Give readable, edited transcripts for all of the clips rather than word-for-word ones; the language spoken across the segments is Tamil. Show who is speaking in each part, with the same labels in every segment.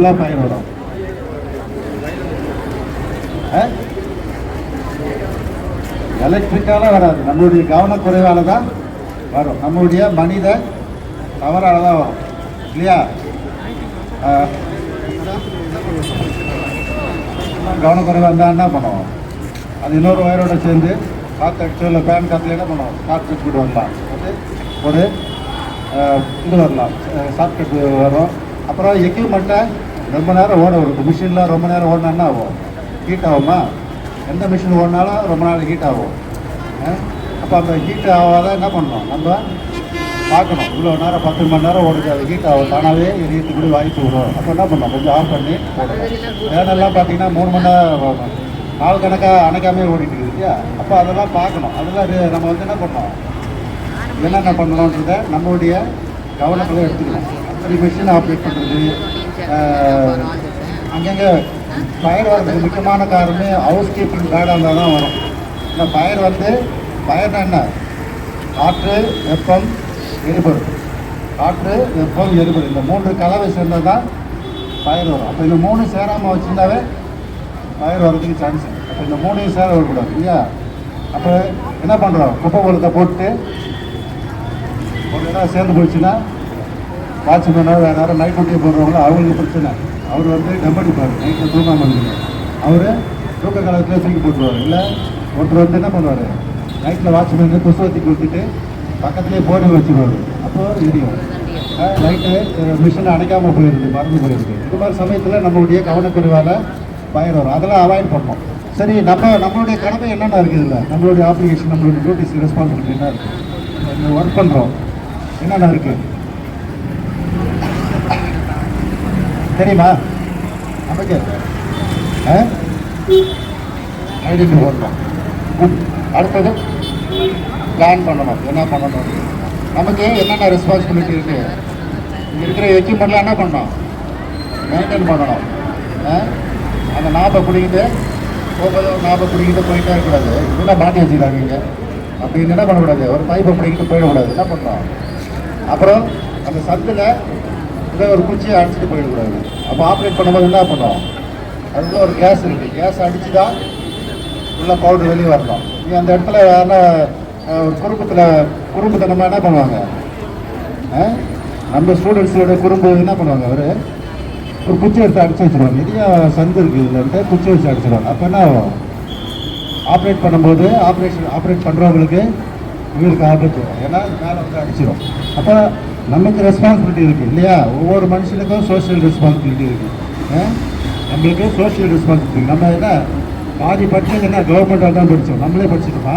Speaker 1: ஃபுல்லாக ஃபயர் வரும். எலக்ட்ரிக்கால வராது, நம்மளுடைய கவனக்குறைவால தான் வரும், நம்மளுடைய மனித தவறால தான் வரும் இல்லையா? கவனக்குறைவாக இருந்தால் என்ன பண்ணுவோம், அது இன்னொரு வயரோட சேர்ந்து காற்று அடிச்சோ இல்லை ஃபேன் காற்றுல என்ன பண்ணுவோம், ஷார்ட் சர்க்யூட் வரலாம், ஒரு இது வரலாம், ஷார்ட் கட் வரும். அப்புறம் எக்யூப்மெண்ட்டை ரொம்ப நேரம் ஓட வரும். மிஷினில் ரொம்ப நேரம் ஓடினா என்ன ஆகும், ஹீட் ஆகுமா? எந்த மிஷின் ஓடினாலும் ரொம்ப நாள் ஹீட் ஆகும். அப்போ அந்த ஹீட் ஆகாத என்ன பண்ணணும், நம்ம பார்க்கணும். இவ்வளோ நேரம் 10 மணி நேரம் ஓடுது, அது ஹீட் ஆகும், தானாகவே எரியத்துக்கு கூட வாய்ப்பு வரும். அப்போ என்ன பண்ணணும், கொஞ்சம் ஆஃப் பண்ணி போடணும். ஃபேனெல்லாம் பார்த்தீங்கன்னா 3 மணி நேரம் நாள் கணக்காக அணைக்காமே ஓடிட்டு இருக்குது இல்லையா? அப்போ அதெல்லாம் பார்க்கணும். அதெல்லாம் நம்ம வந்து என்ன பண்ணணும், என்னென்ன பண்ணணுன்றதை நம்மளுடைய கவனத்தில் எடுத்துக்கணும். அப்படி மிஷின் ஆப்ரேட் பண்ணுறது, அங்கங்கே ஃபயர் வர்றதுக்கு முக்கியமான காரணமே ஹவுஸ் கீப்பிங் கார்டாக இருந்தால் தான் வரும். இந்த ஃபயர் வந்து ஃபயர்னா என்ன, காற்று, வெப்பம், எரிபொருள். காற்று, வெப்பம், எரிபொருள் இந்த 3 கலவை சேர்ந்தால் தான் ஃபயர் வரும். அப்போ இந்த 3 சேராமல் வச்சுருந்தாவே ஃபயர் வர்றதுக்கு சான்ஸ் இருக்குது. அப்போ இந்த 3 சேர வரக்கூடாது இல்லையா? அப்போ என்ன பண்ணுறோம், குப்பை குளத்தை போட்டு ஒரு இடம் சேர்ந்து போயிடுச்சுன்னா வாட்ச்மேனோ வேறு யாரும் நைட் டியூட்டி போடுறவங்களோ அவங்களுக்கு பிரச்சனை. அவர் வந்து டம்படிப்பார், நைட்டில் தூங்காமல் இருக்குது, அவர் தூக்க காலத்தில் தூக்கி போட்டுருவார். இல்லை ஒருத்தர் வந்து என்ன பண்ணுவார், நைட்டில் வாட்ச்மேன் கொசுவத்தி கொடுத்துட்டு பக்கத்துலேயே போர்டிங் வச்சுருவார். அப்போது எரியும், நைட்டு மிஷினை அணைக்காமல் போயிடுது, மறந்து போயிடுது. இது மாதிரி சமயத்தில் நம்மளுடைய கவனக்குறைவால் ஃபயர் வரும். அதெல்லாம் அவாய்ட் பண்ணணும். சரி, நம்மளுடைய கடமை என்னென்ன இருக்குது, இல்லை நம்மளுடைய அப்ளிகேஷன், நம்மளுடைய டியூட்டிஸ், ரெஸ்பான்சிபிலிட்டி என்ன இருக்குது, ஒர்க் பண்ணுறோம் என்னென்ன இருக்குது தெரியுமா? நமக்கு ஐடென்டி போடணும். அடுத்தது பிளான் பண்ணணும், என்ன பண்ணணும், நமக்கு என்னென்ன ரெஸ்பான்சிபிலிட்டி இருக்குது, இங்கே இருக்கிற எக்யூப்மெண்ட்லாம் என்ன பண்ணணும், மெயின்டைன் பண்ணணும். அந்த நாப்பை பிடிக்கிட்டு போகும்போது நாப்பை பிடிக்கிட்டு போயிட்டே இருக்கக்கூடாது. இதெல்லாம் மாட்டி வச்சுக்கிறாங்க இங்கே, அப்படின்னு என்ன பண்ணக்கூடாது, ஒரு பைப்பை பிடிக்கிட்டு போயிடக்கூடாது, என்ன பண்ணணும். அப்புறம் அந்த சந்தில் இதை ஒரு குச்சியை அடிச்சுட்டு போயிடக்கூடாது. அப்போ ஆப்ரேட் பண்ணும்போது என்ன பண்ணுவோம், அதுக்குள்ள ஒரு கேஸ் இருக்குது, கேஸ் அடித்து தான் உள்ள பவுடர் வெளியே வரணும். நீ அந்த இடத்துல வேணா ஒரு குறும்புத்தனமாக என்ன பண்ணுவாங்க, நம்ம ஸ்டூடெண்ட்ஸோட குறும்பு என்ன பண்ணுவாங்க, ஒரு குச்சி எடுத்து அடிச்சு வச்சுருவாங்க. இதையும் சந்து இருக்குது இல்லைன்ட்டு குச்சி வச்சு அடிச்சிடுவாங்க. அப்போ என்ன ஆகும், ஆப்ரேட் பண்ணும்போது ஆப்ரேட் பண்ணுறவங்களுக்கு இவங்களுக்கு ஆபத்து வரும். ஏன்னா மேலே வந்து அடிச்சிடும். அப்போ நமக்கு ரெஸ்பான்சிபிலிட்டி இருக்குது இல்லையா? ஒவ்வொரு மனுஷனுக்கும் சோஷியல் ரெஸ்பான்சிபிலிட்டி இருக்குது. நம்மளுக்கு சோஷியல் ரெஸ்பான்சிபிலிட்டி. நம்ம என்ன பாதி படித்தது என்ன, கவர்மெண்ட்டாக தான் படித்தோம், நம்மளே படிச்சுட்டோமா?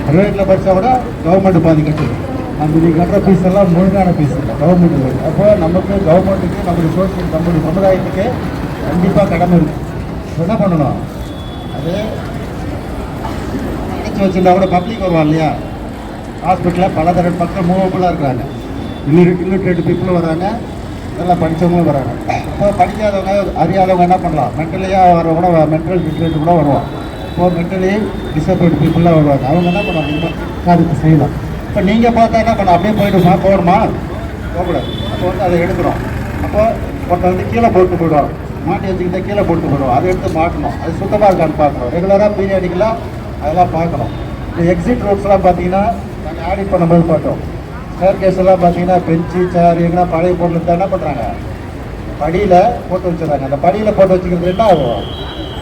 Speaker 1: ப்ரைவேட்டில் படித்தா கூட கவர்மெண்ட் பாதி கட்டுது. நம்ம நீங்கள் கட்டுற ஃபீஸ் எல்லாம் முழுங்கான ஃபீஸ் இல்லை, கவர்மெண்ட்டு. அப்போ நமக்கு கவர்மெண்ட்டுக்கு நம்மளுடைய சமுதாயத்துக்கு கண்டிப்பாக கடமை இருக்குது. என்ன பண்ணணும், அது அடைச்சி வச்சுருந்தா கூட பப்ளிக் வருவான் இல்லையா? ஹாஸ்பிட்டலில் பல தர பக்கம் மூவபுளாக இருக்கிறாங்க, இல்லிட்ரேட் பீப்புளும் வராங்க, நல்லா படித்தவங்களும் வராங்க. இப்போ படிக்காதவங்க அறியாதவங்க என்ன பண்ணலாம், மென்டலியாக வரவங்க கூட, மென்டல் லிட்ரேட் கூட வருவாங்க. இப்போ மென்டலி டிசபிள்டு பீப்புளாக வருவாங்க. அவங்க என்ன பண்ணுவாங்க, இந்த காரியத்தை செய்யலாம். இப்போ நீங்கள் பார்த்தா என்ன பண்ணலாம், அப்படியே போகணுமா போகக்கூடாது. அப்போ வந்து அதை எடுக்கிறோம். அப்போ ஒருத்தர் வந்து கீழே போட்டு போயிடுவோம், மாட்டி வச்சுக்கிட்டே கீழே போட்டு போயிடுவோம். அதை எடுத்து மாட்டணும், அது சுத்தமாக இருக்கான்னு பார்க்கணும். ரெகுலராக பீரியடிக்கெலாம் அதெல்லாம் பார்க்கணும். இந்த எக்ஸிட் ரோட்ஸ்லாம் பார்த்தீங்கன்னா நாங்கள் ஆடிட் பண்ணும்போது பார்த்தோம். ஸ்டேர் கேஸ் எல்லாம் பார்த்தீங்கன்னா பெஞ்சு சேர் எங்கன்னா பழைய பொருள் தான் என்ன பண்ணுறாங்க, படியில் போட்டு வச்சுறாங்க. அந்த படியில் போட்டு வச்சுக்கிறது என்ன ஆகும்,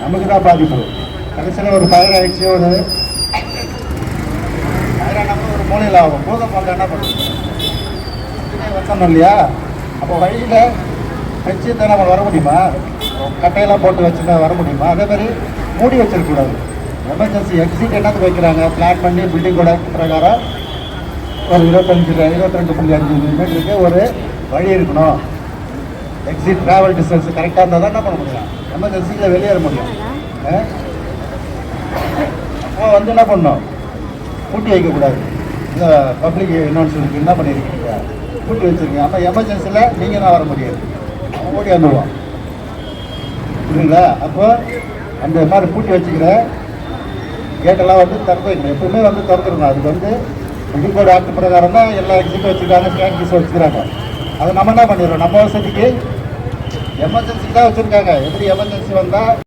Speaker 1: நமக்கு தான் பாதிப்பு. கடைசியில் ஒரு ஃபயர் ஆகிடுச்சு, ஒரு ஃபயராக ஒரு மூலையில் ஆகும். பூதம் வந்து என்ன பண்ணுறது, வச்சோம் இல்லையா? அப்போ வழியில் வச்சு தான் நம்ம வர முடியுமா? கட்டையெல்லாம் போட்டு வச்சுருந்தா வர முடியுமா? அதே மாதிரி மூடி வச்சிடக்கூடாது. எமர்ஜென்சி எக்ஸிட் என்னத்துக்கு வைக்கிறாங்க, பிளான் பண்ணி பில்டிங்கோட பிரகாரம் ஒரு 22.5 மீட்டருக்கு ஒரு வழி இருக்கணும். எக்ஸிட் ட்ராவல் டிஸ்டன்ஸ் கரெக்டாக இருந்தால் தான் என்ன பண்ண முடியும், எமர்ஜென்சியில் வெளியேற முடியும். அப்போ வந்து என்ன பண்ணணும், பூட்டி வைக்கக்கூடாது. இந்த பப்ளிக் அனௌன்ஸ்மெண்ட்டுக்கு என்ன பண்ணியிருக்கீங்க, பூட்டி வச்சுருக்கீங்க. அப்போ எமர்ஜென்சியில் நீங்கள் தான் வர முடியாது, அவன் ஓடி வந்துடுவான், புரியுங்களா? அப்போ அந்த மாதிரி பூட்டி வச்சுக்கிற கேட்டெல்லாம் வந்து திறந்து வைக்கணும், எப்பவுமே வந்து திறந்துருக்கணும். அதுக்கு வந்து பில்டிங்கோட ஆக்ட் பிரகாரம் தான் எல்லா எக்ஸிட்டும் வச்சுருக்காங்க, ஸ்கேன் கீஸ் வச்சுக்கிறாங்க. அதை நம்ம என்ன பண்ணிடுறோம், நம்ம வசதிக்கு எமர்ஜென்சி தான் வச்சுருக்காங்க. எப்படி எமர்ஜென்சி வந்தால்